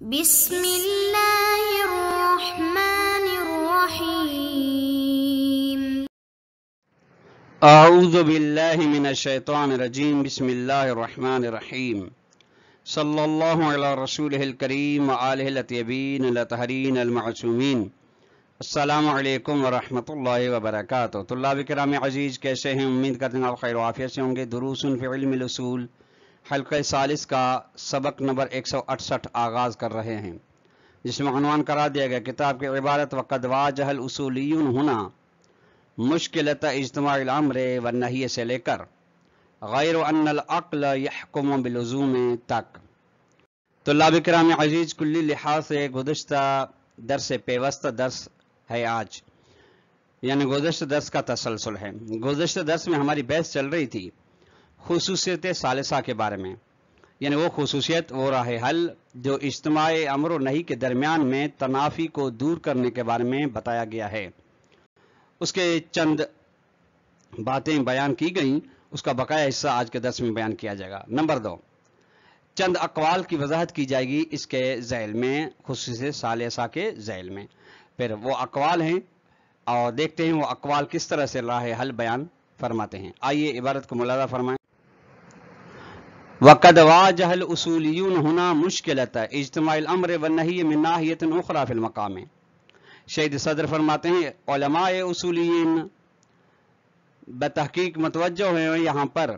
بسم اللہ الرحمن الرحیم اعوذ باللہ من الشیطان الرجیم بسم اللہ الرحمن الرحیم صلی اللہ علی رسولہ الکریم وآلہ الطیبین الطاہرین المعصومین۔ السلام علیکم ورحمۃ اللہ وبرکاتہ۔ طلاب کرام عزیز، کیسے ہیں؟ امید کرتے ہیں آپ خیر و عافیت سے ہوں گے۔ دروس فی علم الاصول حلقہ ثالث کا سبق نمبر 168 آغاز کر رہے ہیں، جس میں عنوان قرار دیا گیا کتاب کی عبارت وقد واجہ الاصولیون ہونا مشکلت اجتماع الامر والنہی سے لے کر غیر ان العقل یحکم باللزوم تک۔ طلاب کرام عزیز، کلی لحاظ سے گزشتہ درس پیوستہ درس ہے آج، یعنی گزشتہ درس کا تسلسل ہے۔ گزشتہ درس میں ہماری بحث چل رہی تھی خصوصیت ثالثہ کے بارے میں، یعنی وہ خصوصیت، وہ راہ حل جو اجتماع امر و نہی کے درمیان میں تنافی کو دور کرنے کے بارے میں بتایا گیا ہے۔ اس کے چند باتیں بیان کی گئیں، اس کا بقایا حصہ آج کے درس میں بیان کیا جائے گا۔ نمبر 2، چند اقوال کی وضاحت کی جائے گی اس کے ذیل میں، خصوصیت ثالثہ کے ذیل میں۔ پھر وہ اقوال ہیں اور دیکھتے ہیں وہ اقوال کس طرح سے راہ حل بیان فرماتے ہیں۔ آئیے عبارت کو ملاحظہ فرمائیں۔ وقد واجہ الاصولیون ہونا مشکلت اجتماع الامر والنہی من ناحیت اخری فی المقام۔ شہید صدر فرماتے ہیں علماء اصولیین بتحقیق متوجہ ہیں یہاں پر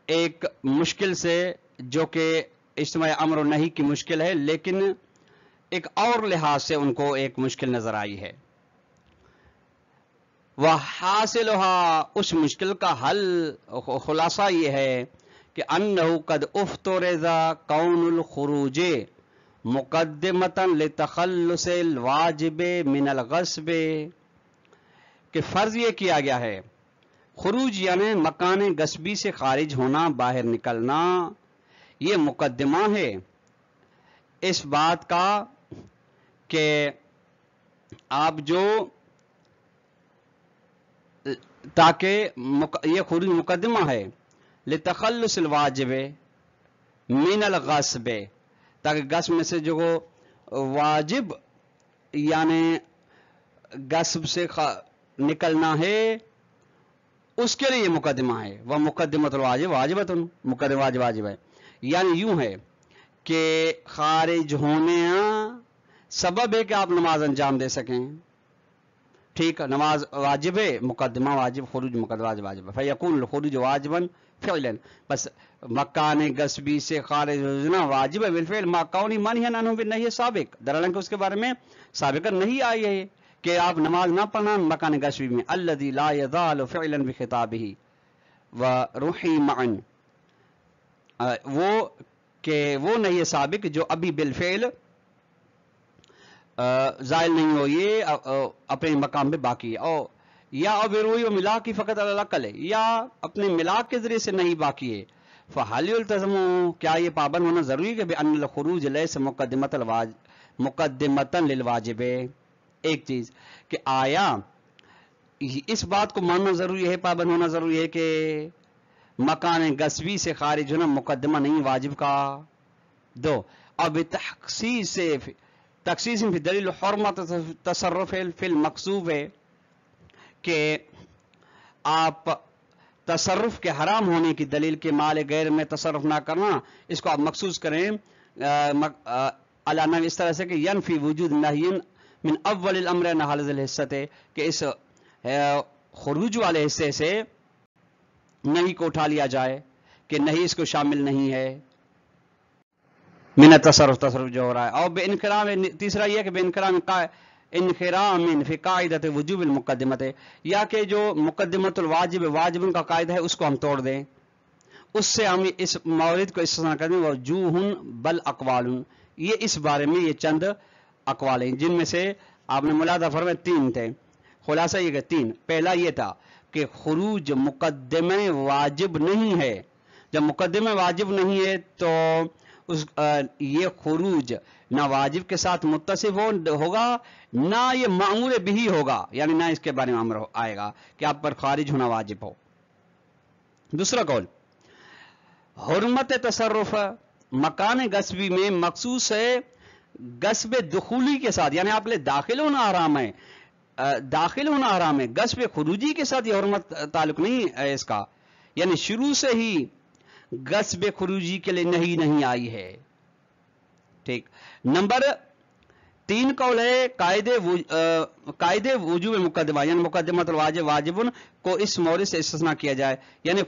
ایک مشکل سے، جو کہ اجتماع امر و نہی کی مشکل ہے، لیکن ایک اور لحاظ سے ان کو ایک مشکل نظر آئی ہے۔ وحاصلها، اس مشکل کا حل، خلاصہ یہ ہے کہ انہ قد افترض کون الخروج مقدمتا لتخلص الواجب من الغصب، کہ فرض یہ کیا گیا ہے خروج یعنی مکان غصبی سے خارج ہونا، باہر نکلنا، یہ مقدمہ ہے اس بات کا کہ آپ جو تاکہ یہ خروج مقدمہ ہے لتخلص الواجب من الغصب، تاکہ غصب میں سے جو واجب یعنی غصب سے نکلنا ہے اس کے لیے یہ مقدمہ ہے۔ وہ مقدمۃ الواجب واجبۃ، مقدمہ واجب واجب ہے، یعنی یوں ہے کہ خارج ہونے سبب ہے کہ آپ نماز انجام دے سکیں۔ ٹھیک، نماز واجب ہے، مقدمہ واجب، خروج مقدمہ واجب واجب ہے، فیکون الخروج واجبا فعلا، بس مکان غصبی سے خارج ہونا واجب ہے بالفعل، ما کونی منہی عنہ بالنہی سابق، دراصل اس کے بارے میں سابقا نہیں آئی ہے کہ آپ نماز نہ پڑھنا مکان غصبی میں۔ الذی لا یزال فعلا بخطابہ وروحی معا، وہ کہ وہ نہیں سابق جو ابھی بالفعل زائل نہیں ہو، یہ اپنے مقام پہ باقی ہے، اور یا روحی و ملاک کی فقط العقل ہے، یا اپنے ملاک کے ذریعے سے نہیں باقی ہے۔ فحال التزم، کیا یہ پابند ہونا ضروری ہے کہ بان الخروج لیس مقدمۃ للواجب؟ ایک چیز کہ آیا اس بات کو ماننا ضروری ہے، پابند ہونا ضروری ہے کہ مکان غصبی سے خارج ہونا مقدمہ نہیں واجب کا؟ 2، اور بتخصیص فی دلیل حرمت تصرف فی المقصوب ہے کہ آپ تصرف کے حرام ہونے کی دلیل کے مال غیر میں تصرف نہ کرنا، اس کو آپ مخصوص کریں علانہ اس طرح سے کہ ینفی وجود نہی من اول الامر نحال الحصت، کہ اس خروج والے حصے سے نہیں کو اٹھا لیا جائے کہ نہیں اس کو شامل نہیں ہے من تصرف جو ہو رہا ہے۔ اور بے انخرام، تیسرا یہ کہ بے انخرام فی قاعدۃ وجوب المقدمت، یا کہ جو مقدمۃ الواجب واجب کا قاعدہ ہے اس کو ہم توڑ دیں، اس سے ہم اس مورد کو استثناء کر دیں۔ وجوہ بل اقوال، یہ اس بارے میں یہ چند اقوال ہیں جن میں سے آپ نے ملاحظہ فرمایا 3 تھے، خلاصہ یہ کہ 3۔ پہلا یہ تھا کہ خروج مقدمہ واجب نہیں ہے، جب مقدمہ واجب نہیں ہے تو یہ خروج نہ واجب کے ساتھ متصف ہوگا، نہ یہ معمول بھی ہوگا، یعنی نہ اس کے بارے میں امر آئے گا کہ آپ پر خارج ہونا واجب ہو۔ دوسرا قول حرمت تصرف مکان غصبی میں مخصوص ہے غصب دخولی کے ساتھ، یعنی آپ کے لیے داخل ہونا حرام ہے، داخل ہونا حرام ہے، غصب خروجی کے ساتھ یہ حرمت تعلق نہیں ہے اس کا، یعنی شروع سے ہی غصب خروجی کے لیے نہیں آئی ہے. ٹھیک. نمبر 3 قول ہے قاعد وجوب مقدمہ، یعنی مقدمۃ الواجب واجبن کو اس مورد سے استثناء کیا جائے، یعنی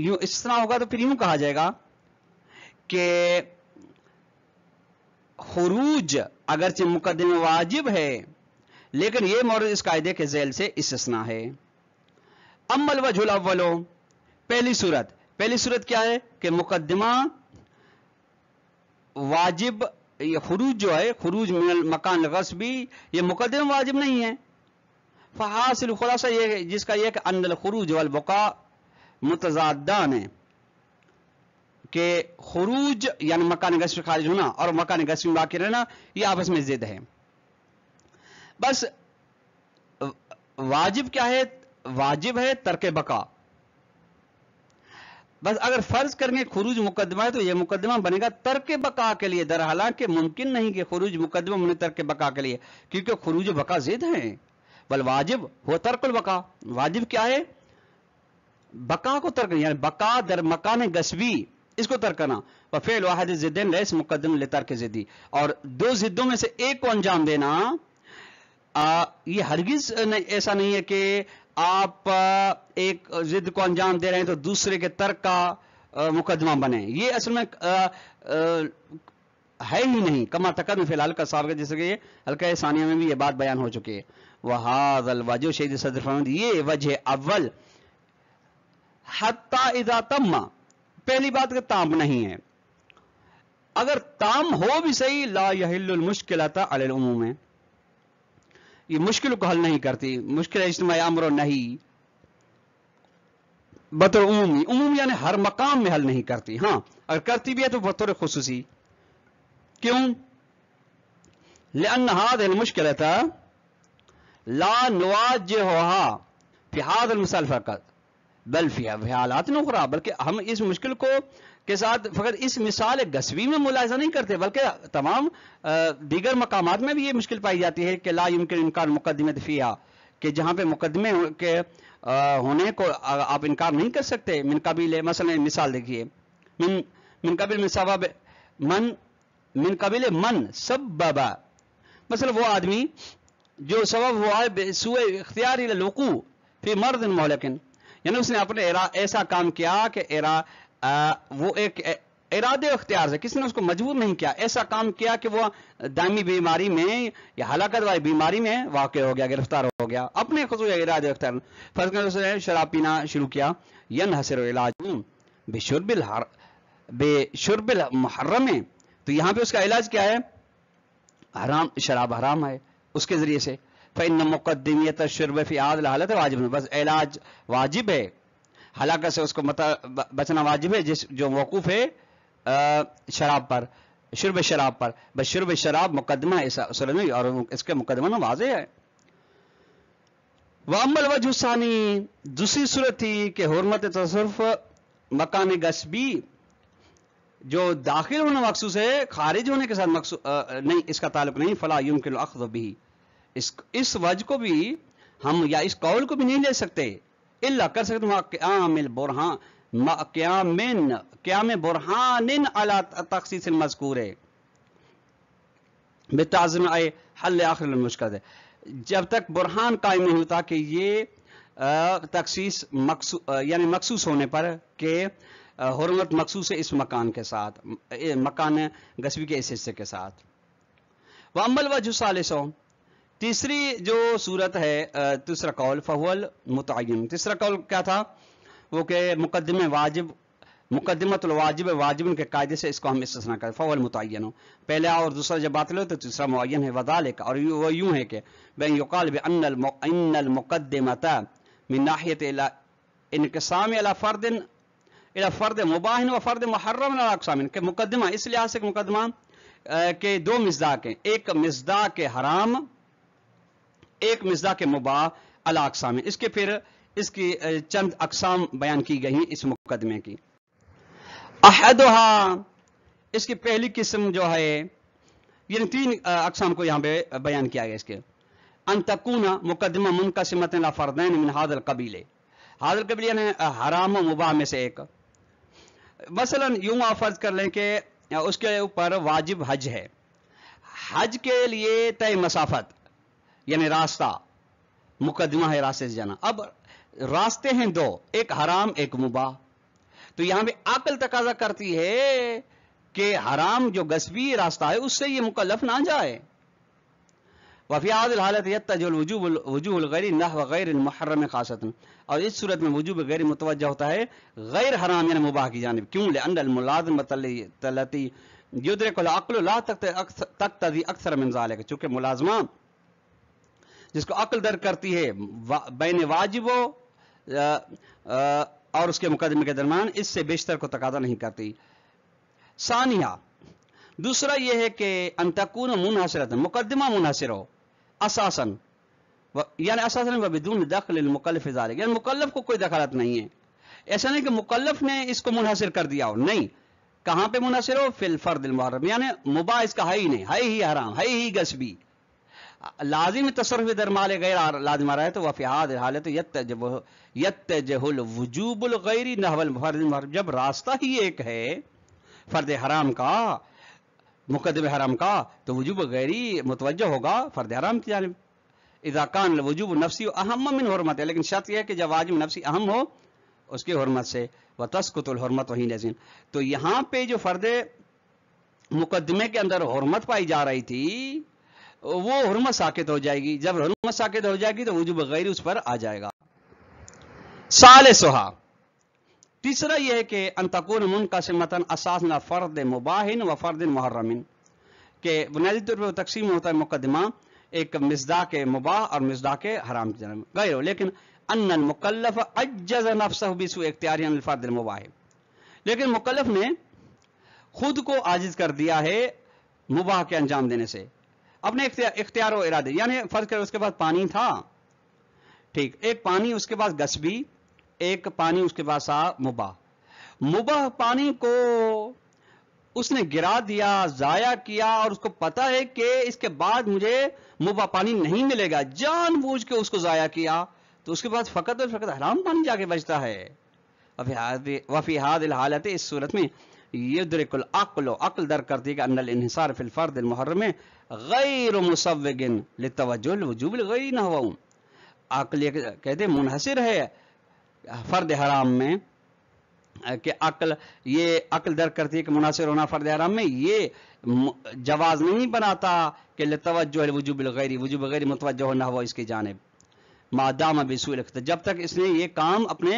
یوں استثناء ہوگا تو پھر یوں کہا جائے گا کہ خروج اگرچہ مقدمہ واجب ہے لیکن یہ مورد اس قاعدے کے ذیل سے استثناء ہے. اما الوجہ الاول، پہلی صورت کیا ہے کہ مقدمہ واجب، یہ خروج جو ہے، خروج من المکان الغصبی، یہ مقدمہ واجب نہیں ہے. فحاصل خلاصہ یہ جس کا یہ کہ ان الخروج والبقاء متضادان ہے، کہ خروج یعنی مکان غصب خارج ہونا اور مکان غصب میں باقی رہنا یہ آپس میں ضد ہے. بس واجب کیا ہے؟ واجب ہے ترک بقا. بس اگر فرض کریں گے خروج مقدمہ ہے تو یہ مقدمہ بنے گا ترک بقا کے لیے، در حالانکہ ممکن نہیں کہ خروج مقدمہ بنے ترک بقا کے لیے، کیونکہ خروج بقا ضد ہیں. بل واجب ہو ترک البقا، واجب کیا ہے؟ بقا کو ترک، یعنی بقا در مکان غصبی اس کو ترک کرنا. فعل واحد ضدین لیس مقدم لترک ضدی، اور دو ضدوں میں سے ایک کو انجام دینا یہ ہرگز ایسا نہیں ہے کہ آپ ایک ضد کو انجام دے رہے ہیں تو دوسرے کے ترک کا مقدمہ بنے، یہ اصل میں ہے ہی نہیں. کما تقدم فی الحال کا سابقہ، جیسے کہ یہ حلقہ ثانیہ میں بھی یہ بات بیان ہو چکی ہے. وہذا الوجہ، شہید صدر فرماتے ہیں یہ وجہ اول، حتی اذا تم، پہلی بات کہ تام نہیں ہے، اگر تام ہو بھی صحیح، لا یحل المشکلۃ علی العموم، یہ مشکل کو حل نہیں کرتی. مشکل اجتماعی امر و نہیں بطور عمومی یعنی ہر مقام میں حل نہیں کرتی. ہاں اگر کرتی بھی ہے تو بطور خصوصی. کیوں؟ لأن هذه المشكلة لا نواجهها في هذا المثال فقط بل في حالات اخرى، بلکہ ہم اس مشکل کو کے ساتھ فقط اس مثال غصبی میں ملاحظہ نہیں کرتے بلکہ تمام دیگر مقامات میں بھی یہ مشکل پائی جاتی ہے کہ لا يمكن انکار مقدمۃ فیہا، کہ جہاں پہ مقدمے کے ہونے کو آپ انکار نہیں کر سکتے. من قبیل، مثلا مثال دیکھیے، من قبیل من سبب من قبیل من سبب، مثلا وہ آدمی جو سبب ہوا ہے سوء اختیار الى الوقوع فی مرض مہلک، یعنی اس نے اپنے ایسا کام کیا کہ وہ ایک ارادے اختیار سے، کسی نے اس کو مجبور نہیں کیا، ایسا کام کیا کہ وہ دائمی بیماری میں یا ہلاکت والی بیماری میں واقع ہو گیا، گرفتار ہو گیا اپنے خصوصی ارادے اختیار. فرض کریں اس نے شراب پینا شروع کیا، ینحصر علاج بشرب المحرم، تو یہاں پہ اس کا علاج کیا ہے؟ حرام، شراب حرام ہے اس کے ذریعے سے. فإن مقدمیت الشرب فی هذه الحالة واجب، بس علاج واجب ہے، ہلاکت سے اس کو بچنا واجب ہے جو موقوف ہے شراب پر، شرب شراب پر. بس شرب شراب مقدمہ ایسا اصل نہیں، اور اس کے مقدمہ واضح ہے. وَأَمَّا الْوَجْهُ الثَّانِي، دوسری صورت تھی کہ حرمت تصرف مکان غصبی جو داخل ہونا مخصوص ہے، خارج ہونے کے ساتھ نہیں، اس کا تعلق نہیں. فلا يمكن الاخذ به، اس وجہ کو بھی ہم یا اس قول کو بھی نہیں لے سکتے، الا کر سکتے قیام البرہان، قیام برہان علی تخصیص المذکور ہے بتعظیم حل آخر المشکل، جب تک برہان قائم نہیں ہوتا کہ یہ تخصیص یعنی مخصوص ہونے پر کہ حرمت مخصوص ہے اس مکان کے ساتھ، مکان غصبی کے اس حصے کے ساتھ. وَأَمَّا الْوَجْهُ الثَّالِثُ، تیسری جو صورت ہے، تیسرا قول فهو المتعین. تیسرا قول کیا تھا؟ وہ کہ مقدمۃ الواجب واجب کے قاعدے سے اس کو ہم استثناء کریں. فهو المتعین، پہلا اور دوسرا جب باطل ہو تو تیسرا معین ہے. وذالک، اور وہ یوں ہے کہ بین یقال بان المقدمۃ من ناحیۃ انقسام الی فرد مباح و فرد محرم علی اقسام، کہ مقدمہ اس لحاظ سے مقدمہ کے دو مصداق ہیں، ایک مصداق حرام، ایک مصداق مباح علی اقسام. اس کے پھر اس کی چند اقسام بیان کی گئی ہیں اس مقدمے کی. احدها، اس کی پہلی قسم جو ہے یعنی 3 اقسام کو یہاں پہ بیان کیا گیا اس کے ان تکون مقدمہ منقسمۃ الی فردین من هذا القبیل یعنی حرام و مباح میں سے ایک. مثلا یوں آپ فرض کر لیں کہ اس کے اوپر واجب حج ہے. حج کے لیے طے مسافت یعنی راستہ مقدمہ ہے راستے سے جانا. اب راستے ہیں 2 ایک حرام ایک مباح. تو یہاں پہ عقل تقاضا کرتی ہے کہ حرام جو غصبی راستہ ہے اس سے یہ مکلف نہ جائے. وفی هذه الحالت يتجه الوجوب الغیر نحو غیر المحرم خاصۃ اور اس صورت میں وجوب غیر متوجہ ہوتا ہے غیر حرام یعنی مباح کی جانب. کیوں؟ لأن الملازمۃ التي يدرك العقل لا تقتضي اکثر من ذلك چونکہ ملازمہ جس کو عقل درک کرتی ہے بین واجب اور اس کے مقدمے کے درمیان اس سے بیشتر کو تقاضا نہیں کرتی. ثانیہ دوسرا یہ ہے کہ ان تکون منحصرۃ مقدمہ منحصر ہو اساساً یعنی اساساً بدون دخل المکلف ذلك یعنی مکلف کو کوئی دخالت نہیں ہے. ایسا نہیں کہ مکلف نے اس کو منحصر کر دیا ہو. نہیں. کہاں پہ منحصر ہو؟ فی الفرد المحرم یعنی مباح اس کا ہے ہی نہیں ہے ہی حرام ہے ہی غصبی. لازم تصرف در مال غیر لازم آ رہا ہے تو وفی هذه الحالت یتجه الوجوب الغیر نحو الفرد المحرم جب راستہ ہی ایک ہے فرد حرام کا مقدم حرام کا تو وجوب غیری متوجہ ہوگا فرد حرام کی جانب. اذا کان الوجوب نفسی اہم من حرمت ہے لیکن شرط یہ ہے کہ جب واجب نفسی اہم ہو اس کی حرمت سے وتسقط الحرمت وہی لازم. تو یہاں پہ جو فرد مقدمے کے اندر حرمت پائی جا رہی تھی وہ حرمت ساقط ہو جائے گی. جب حرمت ساقط ہو جائے گی تو وجوب غیری اس پر آ جائے گا. ثالثھا تیسرا یہ ہے کہ ان تکون منقسمۃ اساسا فرد مباح و فرد محرم کہ بنیادی طور پر تقسیم ہوتا ہے مقدمہ ایک مصداق مباح اور مصداق حرام کی جانب غیر. لیکن ان المکلف عجز نفسه بسوء اختیار عن الفرد المباح لیکن مکلف نے خود کو عاجز کر دیا ہے مباح کے انجام دینے سے اپنے اختیار و ارادے. یعنی فرض کرو اس کے پاس پانی تھا ٹھیک ایک پانی اس کے پاس غصبی ایک پانی اس کے پاس مباح پانی کو اس نے گرا دیا ضائع کیا اور اس کو پتا ہے کہ اس کے بعد مجھے مباح پانی نہیں ملے گا جان بوجھ کے اس کو ضائع کیا تو اس کے بعد فقط اور فقط حرام پانی جا کے بچتا ہے. وفی هذه الحالت اس صورت میں یدرک العقل عقل درک کرتی ہے کہ ان الانحصار فی الفرد المحرم غیر مسوغ للتوجہ الوجوب الغیر نحو. عقل یہ کہتے منحصر ہے فرد حرام میں کہ یہ عقل درک کرتی ہے کہ منحصر ہونا فرد حرام میں یہ جواز نہیں بناتا کہ لتوجہ الوجوب الغیر وجوب غیر متوجہ ہونا ہوا اس کی جانب مادام بسوء الاختیار جب تک اس نے یہ کام اپنے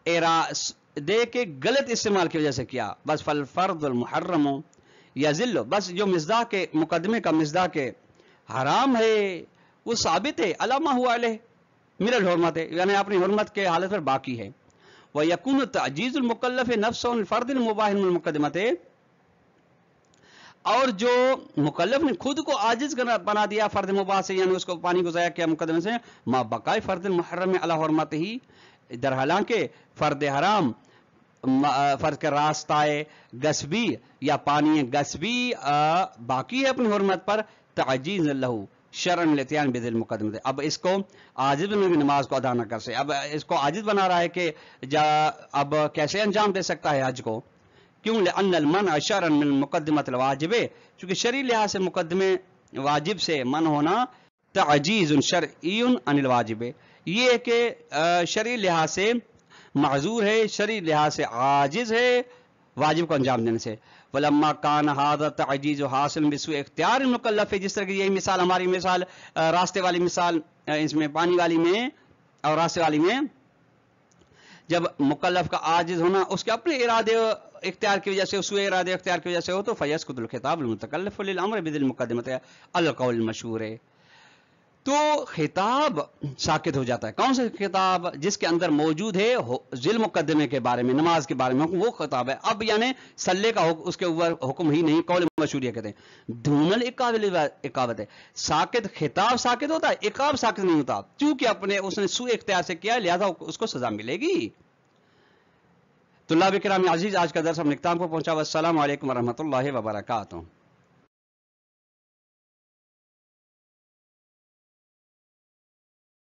ارادے کے غلط استعمال کی وجہ سے کیا. بس فالفرد المحرم یذل بس جو مصداق کے مقدمے کا مصداق حرام ہے وہ ثابت ہے علامہ ہوا علیہ من الحرمت ہے یعنی اپنی حرمت کے حالت پر باقی ہے. وَيَكُونُ تَعْجِيزُ الْمُكَلَّفِ نَفْسُ الْفَرْدِ الْمُبَاحِ مِنَ الْمُقَدِّمَةِ اور جو مکلف نے خود کو عاجز بنا دیا فرد مباح سے یعنی اس کو پانی کو ضائع کیا مقدمے سے ما بقائے فرد محرم علی حرمت ہی در حالانکہ فرد حرام فرض کا راستہ غصبی یا پانی غصبی باقی ہے اپنی حرمت پر تعجیز لہو شرعن لتیان بدل مقدمے. اب اس کو عاجز بنا کے نماز کو ادا نہ کر سے اب اس کو عاجز بنا رہا ہے کہ اب کیسے انجام دے سکتا ہے حج کو. کیوں؟ لأن المنع شرعا من مقدمۃ الواجب چونکہ شرعی لحاظ سے مقدمے واجب سے منع ہونا تعجیز شرعی عن الواجب یہ کہ شرعی لحاظ سے معذور ہے شرعی لحاظ سے عاجز ہے واجب کو انجام دینے سے. ولما کان هذا تعجیز حاصل بسوء اختیار المکلف جس طرح کی یہی مثال ہماری مثال راستے والی مثال اس میں پانی والی میں اور راستے والی میں جب مکلف کا عاجز ہونا اس کے اپنے ارادے اختیار کی وجہ سے سوء ارادے اختیار کی وجہ سے ہو تو فیسقط الخطاب المتکلف للامر بدل مقدمۃ القول المشہور ہے تو خطاب ساکت ہو جاتا ہے. کون سا خطاب؟ جس کے اندر موجود ہے ذیل مقدمے کے بارے میں نماز کے بارے میں وہ خطاب ہے. اب یعنی صلے کا اس کے اوپر حکم ہی نہیں قول مشہور کہتے ہیں دون الاقابت ہے ساکت خطاب ساکت ہوتا ہے عقاب ساکت نہیں ہوتا چونکہ اپنے اس نے سوء اختیار سے کیا لہذا اس کو سزا ملے گی. طلاب کرام عزیز، آج کا درس ہم اختتام کو پہنچا۔ والسلام علیکم ورحمۃ اللہ وبرکاتہ۔